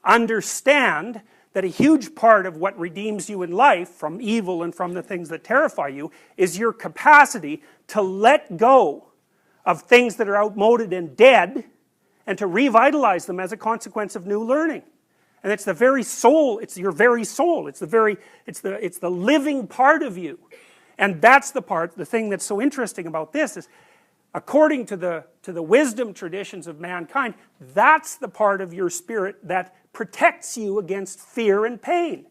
understand that a huge part of what redeems you in life from evil and from the things that terrify you is your capacity to let go of things that are outmoded and dead and to revitalize them as a consequence of new learning. And it's the very soul, it's your very soul, it's the living part of you. And that's the thing that's so interesting about this is, according to the wisdom traditions of mankind, that's the part of your spirit that protects you against fear and pain.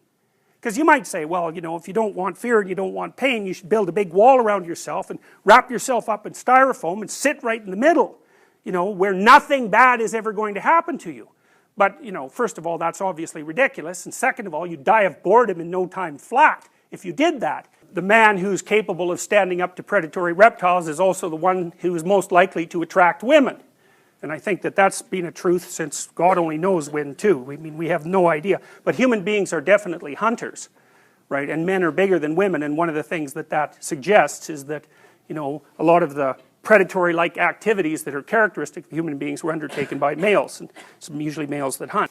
Because you might say, well, if you don't want fear and you don't want pain, you should build a big wall around yourself and wrap yourself up in styrofoam and sit right in the middle, where nothing bad is ever going to happen to you. But, first of all, that's obviously ridiculous, and second of all, you'd die of boredom in no time flat if you did that. The man who's capable of standing up to predatory reptiles is also the one who is most likely to attract women. And I think that that's been a truth since God only knows when too. I mean, we have no idea. But human beings are definitely hunters, right? And men are bigger than women, and one of the things that suggests is that, a lot of the predatory-like activities that are characteristic of human beings were undertaken by males, and some usually males that hunt.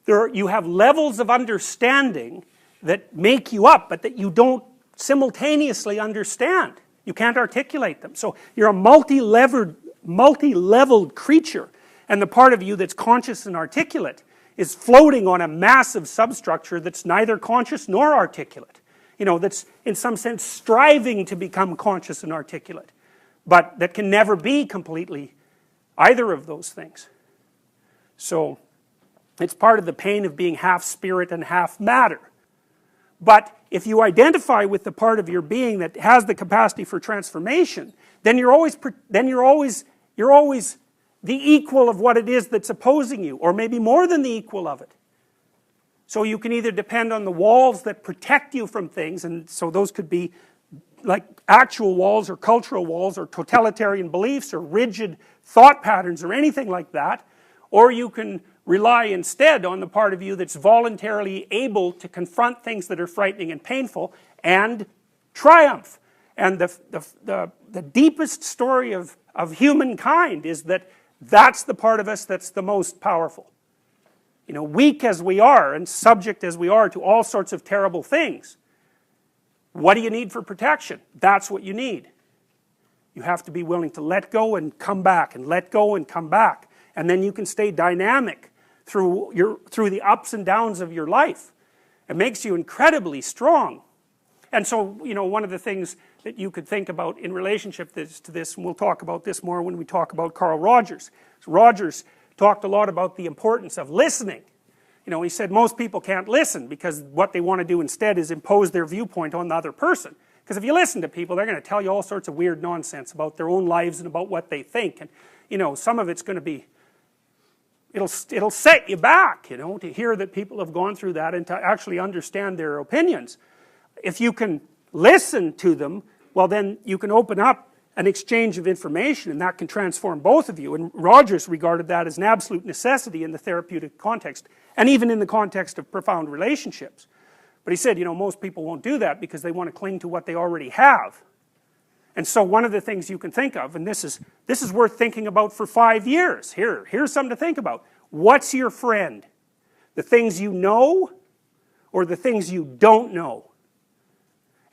You have levels of understanding that make you up, but that you don't simultaneously understand. You can't articulate them. So you're a multi-leveled creature, and the part of you that's conscious and articulate is floating on a massive substructure that's neither conscious nor articulate. That's in some sense striving to become conscious and articulate, but that can never be completely either of those things. So it's part of the pain of being half spirit and half matter. But if you identify with the part of your being that has the capacity for transformation, then you're always the equal of what it is that's opposing you, or maybe more than the equal of it. So you can either depend on the walls that protect you from things, and so those could be like actual walls or cultural walls or totalitarian beliefs or rigid thought patterns or anything like that, or you can rely instead on the part of you that's voluntarily able to confront things that are frightening and painful and triumph. And the deepest story of humankind is that that's the part of us that's the most powerful. Weak as we are and subject as we are to all sorts of terrible things, what do you need for protection? That's what you need. You have to be willing to let go and come back, and let go and come back. And then you can stay dynamic through the ups and downs of your life. It makes you incredibly strong. And so, one of the things that you could think about in relationship to this, and we'll talk about this more when we talk about Carl Rogers. So Rogers talked a lot about the importance of listening. He said most people can't listen because what they want to do instead is impose their viewpoint on the other person. Because if you listen to people, they're going to tell you all sorts of weird nonsense about their own lives and about what they think. And, some of it's going to be, it'll set you back, to hear that people have gone through that and to actually understand their opinions. If you can listen to them, well then you can open up an exchange of information, and that can transform both of you. And Rogers regarded that as an absolute necessity in the therapeutic context, and even in the context of profound relationships. But he said, most people won't do that because they want to cling to what they already have. And so one of the things you can think of, and this is worth thinking about for 5 years. Here's something to think about. What's your friend? The things you know or the things you don't know?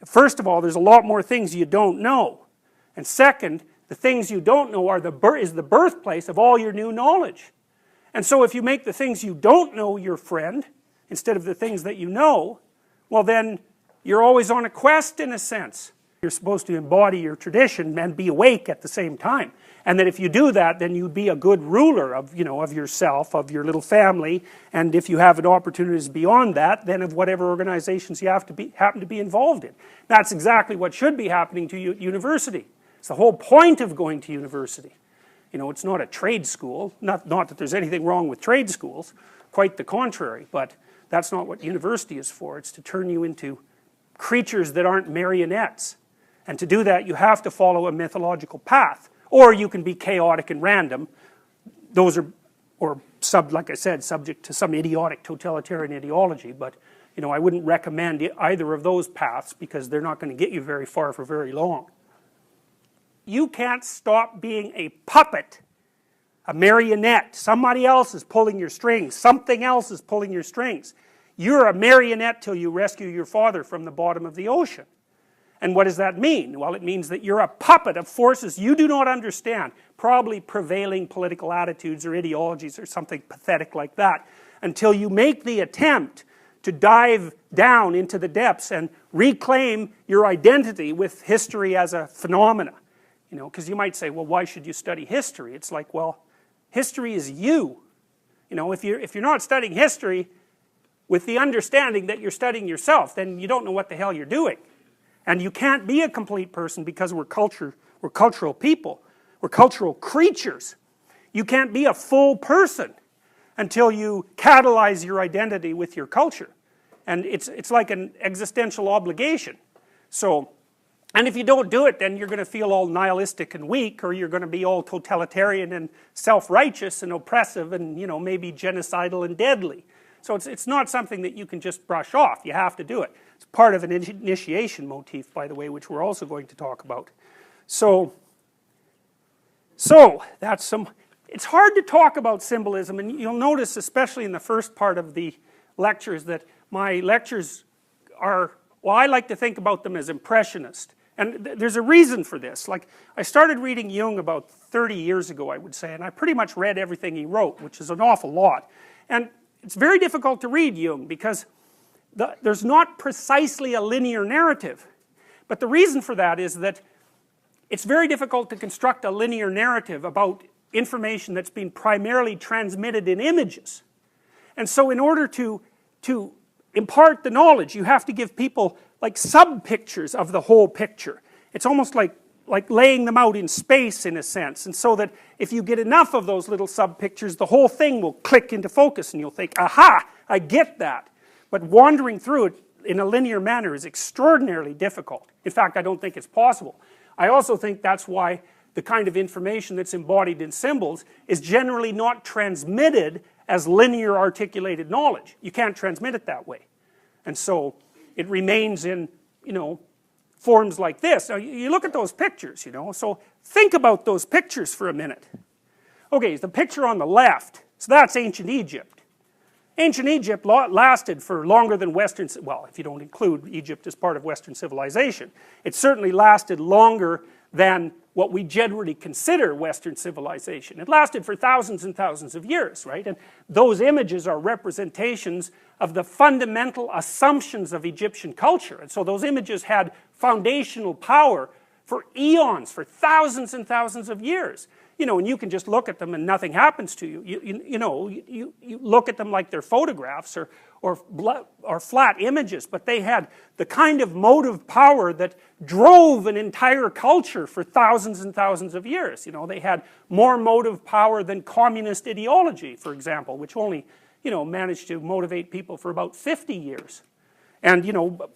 First of all, there's a lot more things you don't know. And second, the things you don't know is the birthplace of all your new knowledge. And so if you make the things you don't know your friend, instead of the things that you know, well then, you're always on a quest in a sense. You're supposed to embody your tradition and be awake at the same time. And that if you do that, then you'd be a good ruler of, of yourself, of your little family, and if you have an opportunities beyond that, then of whatever organizations you happen to be involved in. That's exactly what should be happening to you at university. It's the whole point of going to university. It's not a trade school, not that there's anything wrong with trade schools, quite the contrary, but that's not what university is for. It's to turn you into creatures that aren't marionettes. And to do that, you have to follow a mythological path. Or you can be chaotic and random. Those are, like I said, subject to some idiotic totalitarian ideology, but I wouldn't recommend either of those paths because they're not going to get you very far for very long. You can't stop being a puppet a marionette. Somebody else is pulling your strings. Something else is pulling your strings. You're a marionette till you rescue your father from the bottom of the ocean. And what does that mean? Well, it means that you're a puppet of forces you do not understand, probably prevailing political attitudes or ideologies or something pathetic like that, until you make the attempt to dive down into the depths and reclaim your identity with history as a phenomena. You know, because you might say, well, why should you study history? It's like, well, history is you. You know, if you're not studying history with the understanding that you're studying yourself, then you don't know what the hell you're doing. And you can't be a complete person because we're cultural people. We're cultural creatures. You can't be a full person until you catalyze your identity with your culture. And it's like an existential obligation. So, and if you don't do it, then you're going to feel all nihilistic and weak, or you're going to be all totalitarian and self-righteous and oppressive and, you know, maybe genocidal and deadly. So it's not something that you can just brush off. You have to do it. It's part of an initiation motif, by the way, which we're also going to talk about. So that's some... It's hard to talk about symbolism, and you'll notice, especially in the first part of the lectures, that my lectures are, well, I like to think about them as impressionist. And there's a reason for this. Like, I started reading Jung about 30 years ago, I would say, and I pretty much read everything he wrote, which is an awful lot. And it's very difficult to read Jung because there's not precisely a linear narrative. But the reason for that is that it's very difficult to construct a linear narrative about information that's been primarily transmitted in images. And so in order to impart the knowledge, you have to give people like sub-pictures of the whole picture. It's almost like laying them out in space, in a sense, and so that if you get enough of those little sub-pictures, the whole thing will click into focus and you'll think, aha, I get that. But wandering through it in a linear manner is extraordinarily difficult. In fact, I don't think it's possible. I also think that's why the kind of information that's embodied in symbols is generally not transmitted as linear articulated knowledge. You can't transmit it that way. And so it remains in, you know, forms like this. Now, you look at those pictures, you know, so think about those pictures for a minute. Okay, the picture on the left, so that's ancient Egypt. Ancient Egypt lasted for longer than Western, well, if you don't include Egypt as part of Western civilization, it certainly lasted longer than what we generally consider Western civilization. It lasted for thousands and thousands of years, right? And those images are representations of the fundamental assumptions of Egyptian culture. And so those images had foundational power for eons, for thousands and thousands of years. You know, and you can just look at them and nothing happens to you. You look at them like they're photographs or flat images, but they had the kind of motive power that drove an entire culture for thousands and thousands of years. You know, they had more motive power than communist ideology, for example, which only, you know, managed to motivate people for about 50 years. And, you know,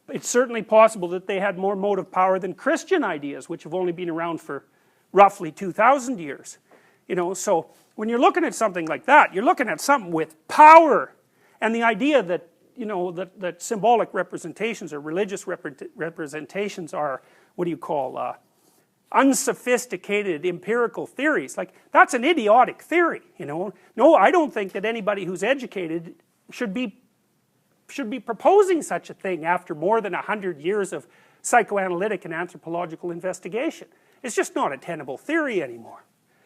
it's certainly possible that they had more motive power than Christian ideas, which have only been around for roughly 2,000 years. You know, so when you're looking at something like that, you're looking at something with power. And the idea that, you know, that symbolic representations or religious representations are, what do you call, unsophisticated empirical theories. Like, that's an idiotic theory, you know. No, I don't think that anybody who's educated should be proposing such a thing after more than 100 years of psychoanalytic and anthropological investigation. It's just not a tenable theory anymore.